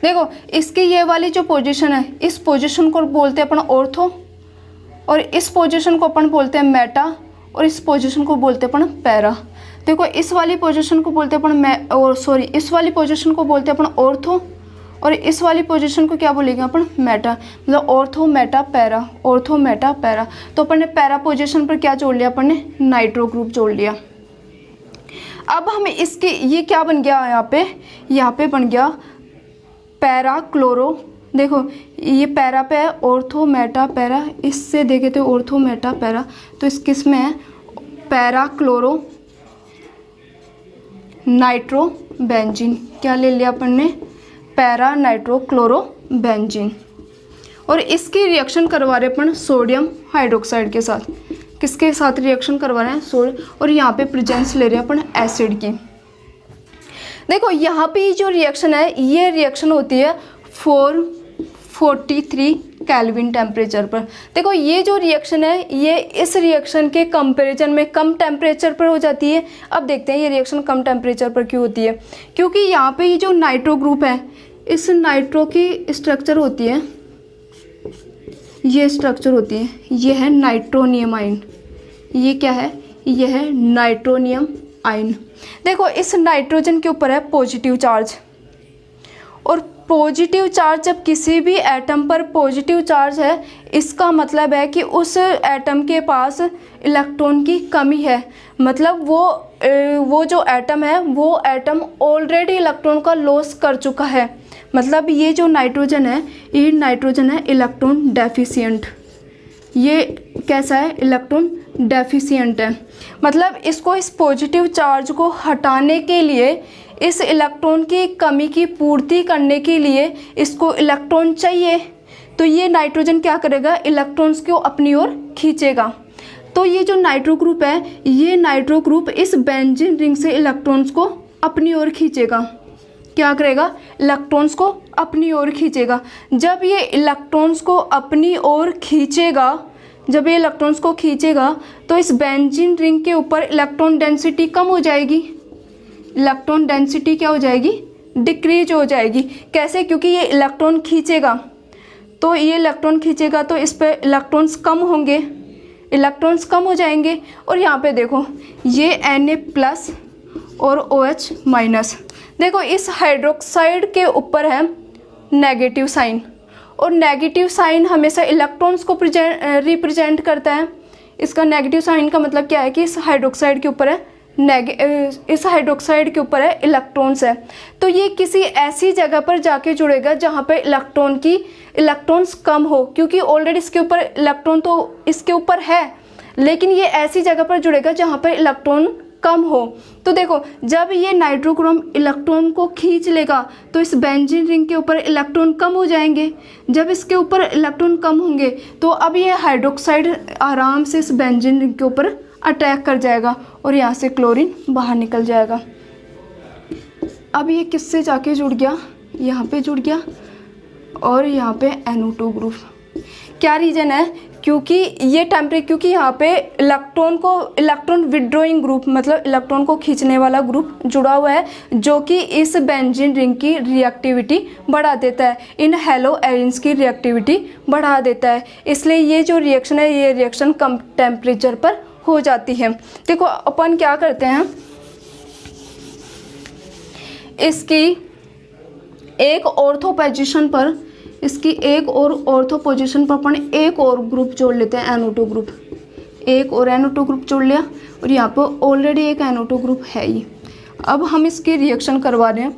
देखो इसकी ये वाली जो पोजीशन है, इस पोजीशन को बोलते हैं अपन ऑर्थो, और इस पोजीशन को अपन बोलते हैं मेटा, और इस पोजीशन को बोलते हैं अपन पैरा। देखो इस वाली पोजीशन को बोलते हैं अपन इस वाली पोजीशन को बोलते हैं अपन ऑर्थो, और इस वाली पोजीशन को क्या बोलेंगे अपन? मेटा। मतलब ortho Meta para, ortho Meta para. तो अपन ने पैरा पोजीशन पर क्या जोड़ लिया? अपन ने नाइट्रो ग्रुप जोड़ लिया। अब हमें इसके ये क्या बन गया यहाँ पे बन गया पैरा क्लोरो। देखो ये पैरा पे है, ऑर्थो मेटा पैरा, इससे देखे तो ऑर्थो मेटा पैरा, तो इस किस में है? Para chloro nitro benzene. क्या ले लिया अपन ने? Para nitro chloro benzene. और इसकी रिएक्शन करवा रहे अपन सोडियम हाइड्रोक्साइड के साथ। किसके साथ रिएक्शन करवा रहे हैं? सोडियम। और यहाँ पे प्रेजेंस ले रहे हैं अपन एसिड की। देखो यहाँ पे जो रिएक्शन है, ये रिएक्शन होती है 443 केल्विन टेम्परेचर पर। देखो ये जो रिएक्शन है, ये इस रिएक्शन के कंपैरिजन में कम टेम्परेचर पर हो जाती है। अब देखते हैं ये रिएक्शन कम टेम्परेचर पर क्यों होती है। क्योंकि यहाँ पे ये जो नाइट्रो ग्रुप है, इस नाइट्रो की स्ट्रक्चर होती है, ये स्ट्रक्चर होती है, ये है नाइट्रोनियम आयन। ये क्या है? ये है नाइट्रोनियम आयन। देखो इस नाइट्रोजन के ऊपर है पॉजिटिव चार्ज, और पॉजिटिव चार्ज जब किसी भी एटम पर पॉजिटिव चार्ज है, इसका मतलब है कि उस एटम के पास इलेक्ट्रॉन की कमी है। मतलब वो जो एटम है, वो एटम ऑलरेडी इलेक्ट्रॉन का लॉस कर चुका है। मतलब ये जो नाइट्रोजन है, ये नाइट्रोजन है इलेक्ट्रॉन डेफिशिएंट। ये कैसा है? इलेक्ट्रॉन डेफिशिएंट है। मतलब इसको इस पॉजिटिव चार्ज को हटाने के लिए, इस इलेक्ट्रॉन की कमी की पूर्ति करने के लिए इसको इलेक्ट्रॉन चाहिए। तो ये नाइट्रोजन क्या करेगा? इलेक्ट्रॉन्स को अपनी ओर खींचेगा। तो ये जो नाइट्रो ग्रुप है, ये नाइट्रो ग्रुप इस बेंजीन रिंग से इलेक्ट्रॉन्स को अपनी ओर खींचेगा। क्या करेगा? इलेक्ट्रॉन्स को अपनी ओर खींचेगा। जब ये इलेक्ट्रॉन्स को अपनी ओर खींचेगा, जब ये इलेक्ट्रॉन्स को खींचेगा, तो इस बेंजीन रिंग के ऊपर इलेक्ट्रॉन डेंसिटी कम हो जाएगी। इलेक्ट्रॉन डेंसिटी क्या हो जाएगी? डिक्रीज हो जाएगी। कैसे? क्योंकि ये इलेक्ट्रॉन खींचेगा, तो ये इलेक्ट्रॉन खींचेगा तो इस पर इलेक्ट्रॉन्स कम होंगे, इलेक्ट्रॉन्स कम हो जाएंगे। और यहाँ पे देखो ये Na+ और OH-। देखो इस हाइड्रोक्साइड के ऊपर है नेगेटिव साइन, और नेगेटिव साइन हमेशा इलेक्ट्रॉन्स को रिप्रेजेंट करता है। इसका नेगेटिव साइन का मतलब क्या है? कि इस हाइड्रोक्साइड के ऊपर है इस हाइड्रोक्साइड के ऊपर है इलेक्ट्रॉन्स है। तो ये किसी ऐसी जगह पर जाके जुड़ेगा जहाँ पे इलेक्ट्रॉन्स कम हो, क्योंकि ऑलरेडी इसके ऊपर इलेक्ट्रॉन तो इसके ऊपर है, लेकिन ये ऐसी जगह पर जुड़ेगा जहाँ पर इलेक्ट्रॉन कम हो। तो देखो जब ये नाइट्रोक्रोम इलेक्ट्रॉन को खींच लेगा, तो इस बेंजीन रिंग के ऊपर इलेक्ट्रॉन कम हो जाएंगे। जब इसके ऊपर इलेक्ट्रॉन कम होंगे, तो अब ये हाइड्रोक्साइड आराम से इस बेंजीन रिंग के ऊपर अटैक कर जाएगा, और यहाँ से क्लोरीन बाहर निकल जाएगा। अब ये किससे जाके जुड़ गया? यहाँ पे जुड़ गया, और यहाँ पे NO2 ग्रुप। क्या रीज़न है? क्योंकि यहाँ पे इलेक्ट्रॉन विड्रॉइंग ग्रुप, मतलब इलेक्ट्रॉन को खींचने वाला ग्रुप जुड़ा हुआ है, जो कि इस बेंजीन रिंग की रिएक्टिविटी बढ़ा देता है, इन हेलो एरिन्स की रिएक्टिविटी बढ़ा देता है। इसलिए ये जो रिएक्शन है, ये रिएक्शन कम टेम्परेचर पर हो जाती है। देखो अपन क्या करते हैं, इसकी एक ऑर्थो पोजीशन पर, इसकी एक और ऑर्थो पोजीशन पर अपन एक और ग्रुप जोड़ लेते हैं, NO2 ग्रुप। एक और NO2 ग्रुप जोड़ लिया, और यहाँ पर ऑलरेडी एक NO2 ग्रुप है ही। अब हम इसकी रिएक्शन करवा रहे हैं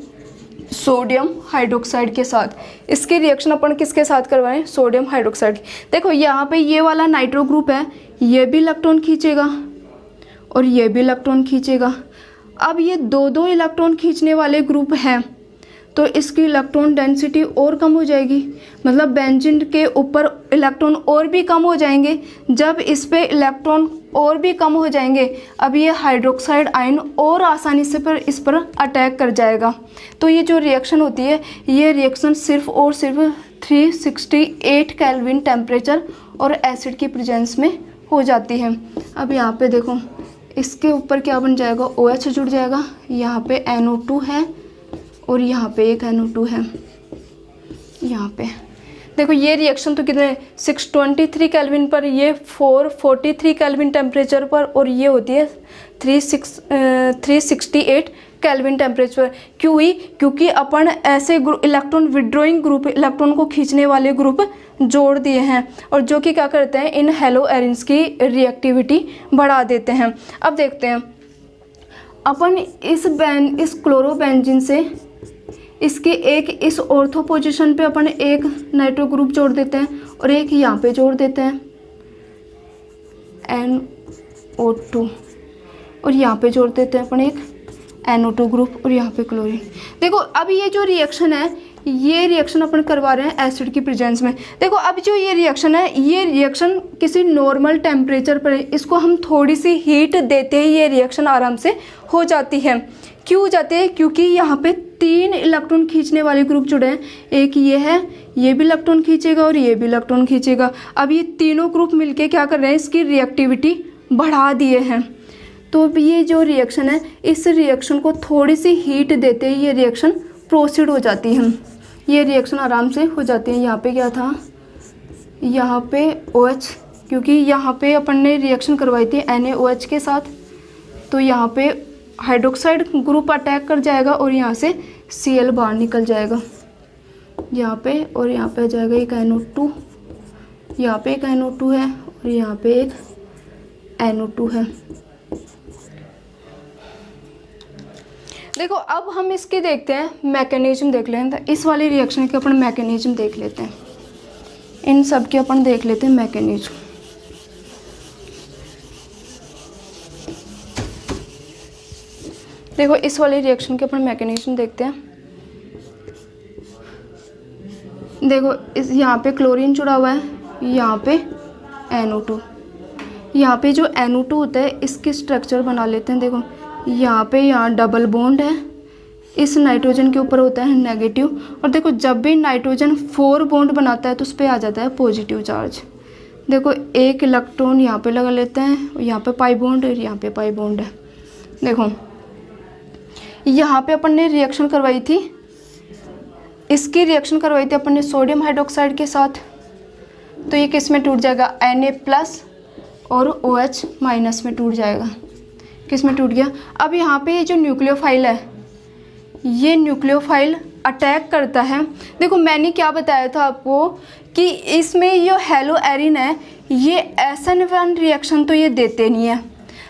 सोडियम हाइड्रोक्साइड के साथ। इसकी रिएक्शन अपन किसके साथ करवा रहे हैं? Sodium hydroxide. देखो यहाँ पे ये वाला नाइट्रो ग्रुप है, ये भी इलेक्ट्रॉन खींचेगा और ये भी इलेक्ट्रॉन खींचेगा। अब ये दो इलेक्ट्रॉन खींचने वाले ग्रुप हैं, तो इसकी इलेक्ट्रॉन डेंसिटी और कम हो जाएगी, मतलब बेंजीन के ऊपर इलेक्ट्रॉन और भी कम हो जाएंगे। जब इस पे इलेक्ट्रॉन और भी कम हो जाएंगे, अब ये हाइड्रोक्साइड आयन और आसानी से इस पर अटैक कर जाएगा। तो ये जो रिएक्शन होती है, ये रिएक्शन सिर्फ और सिर्फ 368 केल्विन टेम्परेचर और एसिड की प्रेजेंस में हो जाती है। अब यहाँ पे देखो, इसके ऊपर क्या बन जाएगा, OH जुड़ जाएगा, यहाँ पे NO2 है और यहाँ पे एक NO2 है। यहाँ पे देखो ये रिएक्शन तो कितने 623 केल्विन पर, ये 443 केल्विन टेम्परेचर पर, और ये होती है 368 केल्विन टेम्परेचर। क्यों हुई? क्योंकि अपन ऐसे इलेक्ट्रॉन विड्रॉइंग ग्रुप, इलेक्ट्रॉन को खींचने वाले ग्रुप जोड़ दिए हैं, और जो कि क्या करते हैं, इन हेलो एरिन्स की रिएक्टिविटी बढ़ा देते हैं। अब देखते हैं अपन इस क्लोरोबेंजीन से इसके एक इस ऑर्थो पोजीशन पे अपन एक नाइट्रो ग्रुप जोड़ देते हैं और एक यहाँ पे जोड़ देते हैं NO2, और यहाँ पे जोड़ देते हैं अपन एक NO2 ग्रुप और यहाँ पे क्लोरीन। देखो अब ये जो रिएक्शन है, ये रिएक्शन अपन करवा रहे हैं एसिड की प्रेजेंस में। देखो अब जो ये रिएक्शन है, ये रिएक्शन किसी नॉर्मल टेम्परेचर पर है, इसको हम थोड़ी सी हीट देते ही ये रिएक्शन आराम से हो जाती है। क्यों हो जाते हैं? क्योंकि यहाँ पे 3 इलेक्ट्रॉन खींचने वाले ग्रुप जुड़े हैं, एक ये है, ये भी इलेक्ट्रॉन खींचेगा और ये भी इलेक्ट्रॉन खींचेगा। अब ये तीनों ग्रुप मिलके क्या कर रहे हैं, इसकी रिएक्टिविटी बढ़ा दिए हैं। तो अब ये जो रिएक्शन है, इस रिएक्शन को थोड़ी सी हीट देते ही ये रिएक्शन प्रोसीड हो जाती है, ये रिएक्शन आराम से हो जाती है। यहाँ पे क्या था, यहाँ पे OH, क्योंकि यहाँ पे अपन ने रिएक्शन करवाई थी NaOH के साथ, तो यहाँ पे हाइड्रोक्साइड ग्रुप अटैक कर जाएगा और यहाँ से Cl बाहर निकल जाएगा यहाँ पे, और यहाँ पे आ जाएगा एक NO2, यहाँ पे एक NO2 है और यहाँ पे एक NO2 है। देखो अब हम इसके देखते हैं मैकेनिज्म, देख लें तो इस वाली रिएक्शन के अपन मैकेनिज्म देख लेते हैं, इन सब के अपन देख लेते हैं मैकेनिज्म। देखो इस वाली रिएक्शन के अपन मैकेनिज्म देखते हैं। देखो इस यहाँ पे क्लोरीन जुड़ा हुआ है, यहाँ पे NO2, यहाँ पे जो NO2 होता है इसकी स्ट्रक्चर बना लेते हैं। देखो यहाँ पे यहाँ डबल बॉन्ड है, इस नाइट्रोजन के ऊपर होता है नेगेटिव, और देखो जब भी नाइट्रोजन 4 बॉन्ड बनाता है तो उस पर आ जाता है पॉजिटिव चार्ज। देखो एक इलेक्ट्रॉन यहाँ पे लगा लेते हैं, यहाँ पे पाई बॉन्ड और यहाँ पे पाई बॉन्ड है। देखो यहाँ पे अपन ने रिएक्शन करवाई थी, इसकी रिएक्शन करवाई थी अपन ने सोडियम हाइड्रोक्साइड के साथ, तो ये किस में टूट जाएगा, Na+ और OH- में टूट जाएगा। किस में टूट गया? अब यहाँ पे ये जो न्यूक्लियोफाइल है, ये न्यूक्लियोफाइल अटैक करता है। देखो मैंने क्या बताया था आपको कि इसमें ये हेलो एरिन है, ये SN1 रिएक्शन तो ये देते नहीं है।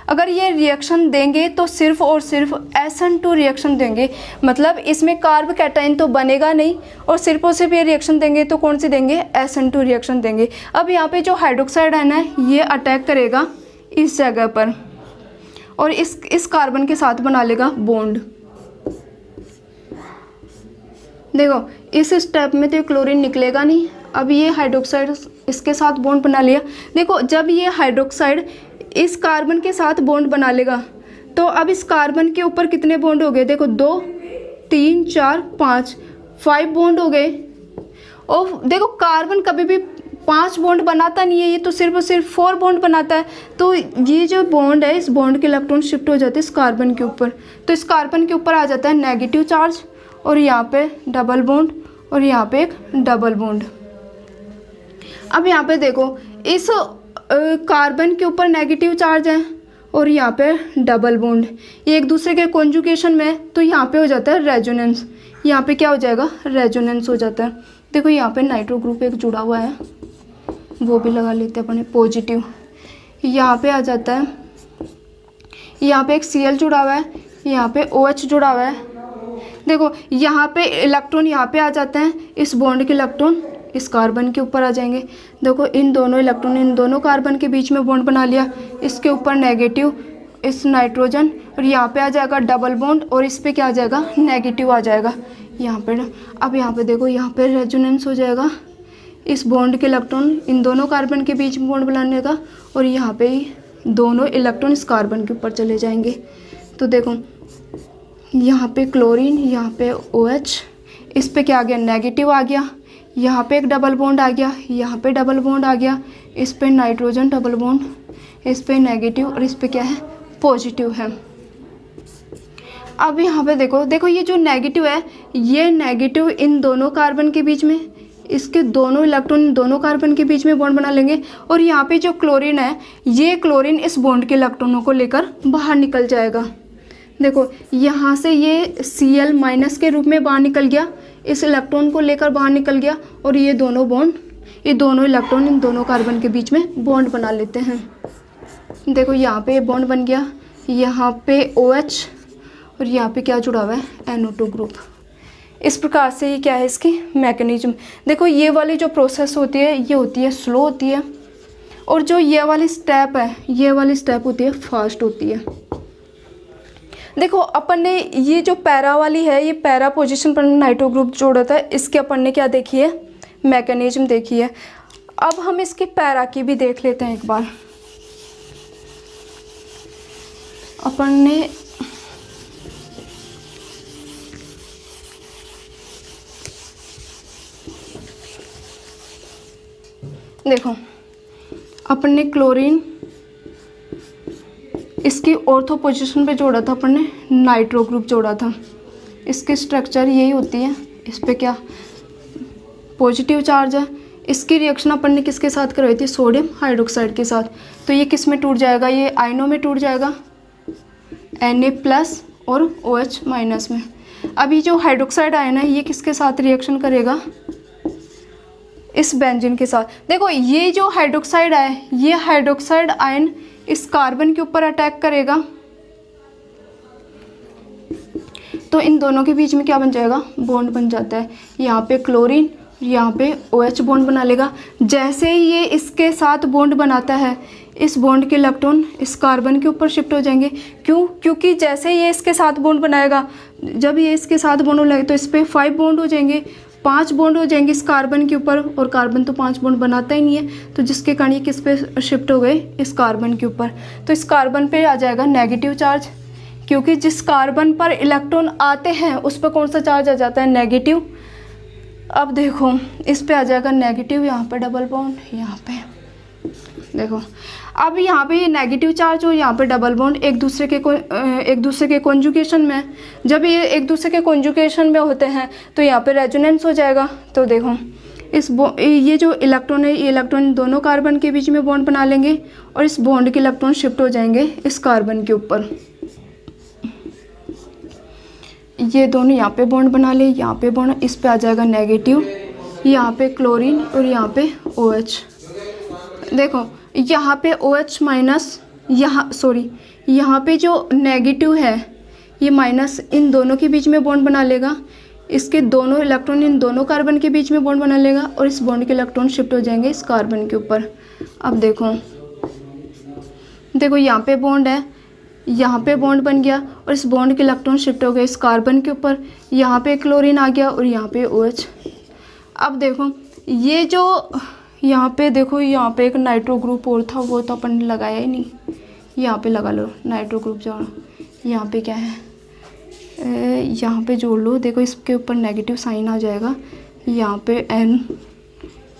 अगर ये रिएक्शन देंगे तो सिर्फ और सिर्फ SN2 रिएक्शन देंगे, मतलब इसमें कार्ब कैटाइन तो बनेगा नहीं, और सिर्फ ये रिएक्शन देंगे तो कौन सी देंगे, SN2 रिएक्शन देंगे। अब यहाँ पे जो हाइड्रोक्साइड आयन है, ये अटैक करेगा इस जगह पर और इस कार्बन के साथ बना लेगा बॉन्ड। देखो इस स्टेप में तो क्लोरीन निकलेगा नहीं, अब ये हाइड्रोक्साइड इसके साथ बॉन्ड बना लिया। देखो जब ये हाइड्रोक्साइड इस कार्बन के साथ बॉन्ड बना लेगा तो अब इस कार्बन के ऊपर कितने बॉन्ड हो गए, देखो 2 3 4 5 बॉन्ड हो गए। और देखो कार्बन कभी भी 5 बॉन्ड बनाता नहीं है, ये तो सिर्फ और सिर्फ 4 बॉन्ड बनाता है। तो ये जो बॉन्ड है, इस बॉन्ड के इलेक्ट्रॉन शिफ्ट हो जाते हैं इस कार्बन के ऊपर, तो इस कार्बन के ऊपर आ जाता है नेगेटिव चार्ज, और यहाँ पे डबल बॉन्ड और यहाँ पे एक डबल बॉन्ड। अब यहाँ पे देखो इस कार्बन के ऊपर नेगेटिव चार्ज है और यहाँ पे डबल बॉन्ड, ये एक दूसरे के कॉन्जुगेशन में, तो यहाँ पे हो जाता है रेजोनेंस। यहाँ पे क्या हो जाएगा, रेजोनेंस हो जाता है। देखो यहाँ पे नाइट्रो ग्रुप एक जुड़ा हुआ है, वो भी लगा लेते हैं अपने पॉजिटिव। यहाँ पे आ जाता है, यहाँ पे एक Cl जुड़ा हुआ है, यहाँ पे OH जुड़ा हुआ है। देखो यहाँ पे इलेक्ट्रॉन यहाँ पे आ जाते हैं, इस बॉन्ड के इलेक्ट्रॉन इस कार्बन के ऊपर आ जाएंगे। देखो इन दोनों इलेक्ट्रॉन इन दोनों कार्बन के बीच में बॉन्ड बना लिया, इसके ऊपर नेगेटिव इस नाइट्रोजन, और यहाँ पे आ जाएगा डबल बॉन्ड और इस पे क्या आ जाएगा, नेगेटिव आ जाएगा। यहाँ पे ना, अब यहाँ पे देखो, यहाँ पे रेजोनेंस हो जाएगा इस बॉन्ड के इलेक्ट्रॉन इन दोनों कार्बन के बीच में बॉन्ड बनाने का, और यहाँ पे ही दोनों इलेक्ट्रॉन इस कार्बन के ऊपर चले जाएंगे। तो देखो यहाँ पे क्लोरीन, यहाँ पे OH, इस पे क्या आ गया, नेगेटिव आ गया, यहाँ पे एक डबल बॉन्ड आ गया, यहाँ पे डबल बॉन्ड आ गया, इस पे नाइट्रोजन डबल बॉन्ड, इस पे नेगेटिव और इस पे क्या है, पॉजिटिव है। अब यहाँ पे देखो ये जो नेगेटिव है, ये नेगेटिव इन दोनों कार्बन के बीच में, इसके दोनों इलेक्ट्रॉन इन दोनों कार्बन के बीच में बॉन्ड बना लेंगे, और यहाँ पे जो क्लोरीन है, ये क्लोरीन इस बॉन्ड के इलेक्ट्रॉनों को लेकर बाहर निकल जाएगा। देखो यहाँ से ये Cl माइनस के रूप में बाहर निकल गया, इस इलेक्ट्रॉन को लेकर बाहर निकल गया, और ये दोनों बॉन्ड, ये दोनों इलेक्ट्रॉन इन दोनों कार्बन के बीच में बॉन्ड बना लेते हैं। देखो यहाँ पे बॉन्ड बन गया, यहाँ पे OH, और यहाँ पे क्या जुड़ा हुआ है, NO2 ग्रुप। इस प्रकार से ये क्या है, इसकी मैकेनिज्म। देखो ये वाली जो प्रोसेस होती है, ये होती है स्लो होती है, और जो ये वाली स्टेप है, ये वाली स्टेप होती है फास्ट होती है। देखो अपन ने ये जो पैरा वाली है, ये पैरा पोजीशन पर नाइट्रो ग्रुप जोड़ा था, इसके अपन ने क्या देखी है, मैकेनिज्म देखी है। अब हम इसकी पैरा की भी देख लेते हैं एक बार। अपन ने देखो, अपन ने क्लोरीन इसकी ऑर्थो पोजीशन पे जोड़ा था, अपन ने नाइट्रो ग्रुप जोड़ा था। इसकी स्ट्रक्चर यही होती है, इस पे क्या पॉजिटिव चार्ज है। इसकी रिएक्शन अपन ने किसके साथ करवाई थी, सोडियम हाइड्रोक्साइड के साथ। तो ये किस में टूट जाएगा, ये आयनों में टूट जाएगा, Na+ और OH- में। अभी जो हाइड्रोक्साइड आयन है, ये किसके साथ रिएक्शन करेगा, इस बेंजीन के साथ। देखो ये जो हाइड्रोक्साइड है, ये हाइड्रोक्साइड आयन इस कार्बन के ऊपर अटैक करेगा, तो इन दोनों के बीच में क्या बन जाएगा, बॉन्ड बन जाता है। यहाँ पे क्लोरीन, यहाँ पे OH बॉन्ड बना लेगा। जैसे ही ये इसके साथ बॉन्ड बनाता है, इस बॉन्ड के इलेक्ट्रॉन इस कार्बन के ऊपर शिफ्ट हो जाएंगे। क्यों, क्योंकि जैसे ये इसके साथ बॉन्ड बनाएगा, जब ये इसके साथ बॉन्ड लगे तो इस पर 5 बॉन्ड हो जाएंगे, 5 बॉन्ड हो जाएंगे इस कार्बन के ऊपर, और कार्बन तो 5 बॉन्ड बनाता ही नहीं है, तो जिसके कारण ये किस पे शिफ्ट हो गए, इस कार्बन के ऊपर। तो इस कार्बन पे आ जाएगा नेगेटिव चार्ज, क्योंकि जिस कार्बन पर इलेक्ट्रॉन आते हैं उस पर कौन सा चार्ज आ जाता है, नेगेटिव। अब देखो इस पे आ जाएगा नेगेटिव, यहाँ पे डबल बॉन्ड, यहाँ पे देखो। अब यहाँ पे ये नेगेटिव चार्ज और यहाँ पे डबल बॉन्ड एक दूसरे के कॉन्जुगेशन में, जब ये एक दूसरे के कॉन्जुगेशन में होते हैं तो यहाँ पे रेजोनेंस हो जाएगा। तो देखो ये जो इलेक्ट्रॉन है, ये इलेक्ट्रॉन दोनों कार्बन के बीच में बॉन्ड बना लेंगे, और इस बॉन्ड के इलेक्ट्रॉन शिफ्ट हो जाएंगे इस कार्बन के ऊपर। ये दोनों यहाँ पे बॉन्ड बना ले, यहाँ पे बॉन्ड, इस पे आ जाएगा नेगेटिव, यहाँ पे क्लोरीन और यहाँ पे OH। देखो यहाँ पे OH-, यहाँ पे जो नेगेटिव है ये माइनस इन दोनों के बीच में बॉन्ड बना लेगा, इसके दोनों इलेक्ट्रॉन इन दोनों कार्बन के बीच में बॉन्ड बना लेगा, और इस बॉन्ड के इलेक्ट्रॉन शिफ्ट हो जाएंगे इस कार्बन के ऊपर। अब देखो यहाँ पे बॉन्ड है, यहाँ पे बॉन्ड बन गया, और इस बॉन्ड के इलेक्ट्रॉन शिफ्ट हो गए इस कार्बन के ऊपर, यहाँ पे क्लोरीन आ गया और यहाँ पे OH। अब देखो ये जो यहाँ पे देखो, यहाँ पे एक नाइट्रो ग्रुप और था, वो तो अपन ने लगाया ही नहीं, यहाँ पे लगा लो नाइट्रो ग्रुप जोड़ो। यहाँ पे क्या है, यहाँ पे जोड़ लो। देखो इसके ऊपर नेगेटिव साइन आ जाएगा, यहाँ पे N,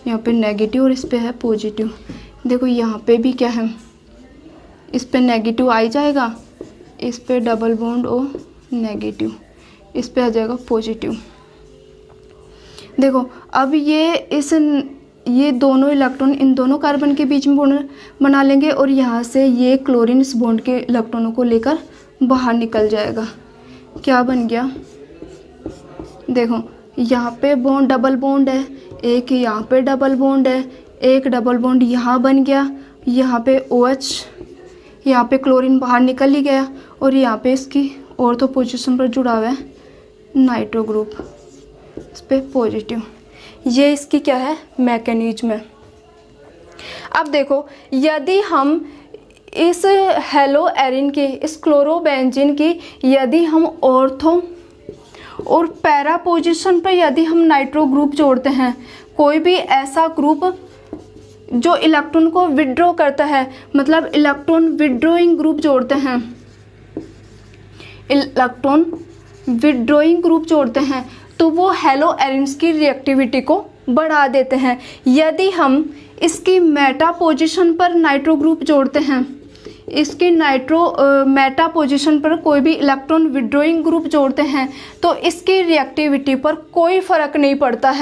यहाँ पे नेगेटिव और इस पे है पॉजिटिव। देखो यहाँ पे भी क्या है, इस पे नेगेटिव आ जाएगा, इस पे डबल बॉन्ड और नेगेटिव, इस पे आ जाएगा पॉजिटिव। देखो अब ये दोनों इलेक्ट्रॉन इन दोनों कार्बन के बीच में बॉन्ड बना लेंगे, और यहाँ से ये क्लोरीन इस बॉन्ड के इलेक्ट्रॉनों को लेकर बाहर निकल जाएगा। क्या बन गया, देखो यहाँ पे बॉन्ड डबल बॉन्ड है, एक यहाँ पे डबल बॉन्ड है, एक डबल बॉन्ड यहाँ बन गया, यहाँ पे OH, यहाँ पे क्लोरीन बाहर निकल ही गया, और यहाँ पे इसकी ऑर्थो पोजीशन पर जुड़ा हुआ है नाइट्रो ग्रुप, इस पे पॉजिटिव। ये इसकी क्या है, मैकेनिज्म है। अब देखो यदि हम इस हेलो एरिन की, इस क्लोरोबेंजीन की यदि हम ऑर्थो और पैरा पोजीशन पर यदि हम नाइट्रो ग्रुप जोड़ते हैं, कोई भी ऐसा ग्रुप जो इलेक्ट्रॉन को विड्रॉ करता है, मतलब इलेक्ट्रॉन विड्रॉइंग ग्रुप जोड़ते हैं, इलेक्ट्रॉन विड्रॉइंग ग्रुप जोड़ते हैं, तो वो हेलो एरिन्स की रिएक्टिविटी को बढ़ा देते हैं। यदि हम इसकी मेटा पोजीशन पर नाइट्रो ग्रुप जोड़ते हैं, इसकी मेटा पोजीशन पर कोई भी इलेक्ट्रॉन विड्रॉइंग ग्रुप जोड़ते हैं, तो इसकी रिएक्टिविटी पर कोई फ़र्क नहीं पड़ता है।